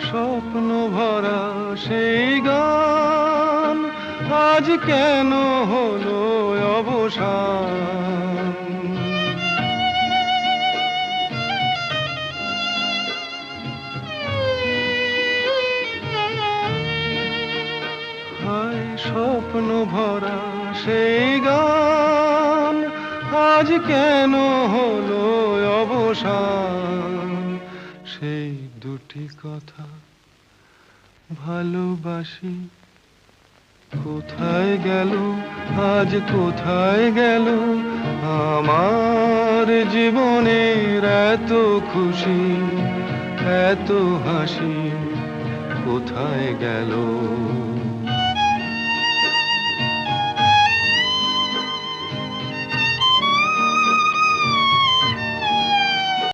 স্বপ্ন ভরা সেই গান আজ কেন হলো অবসান? হায় স্বপ্ন ভরা সেই গান আজ কেন হলো অবসান? সেই দুটি কথা ভালোবাসি কোথায় গেল, আজ কোথায় গেল? আমার জীবনের এত খুশি, এত হাসি কোথায় গেল?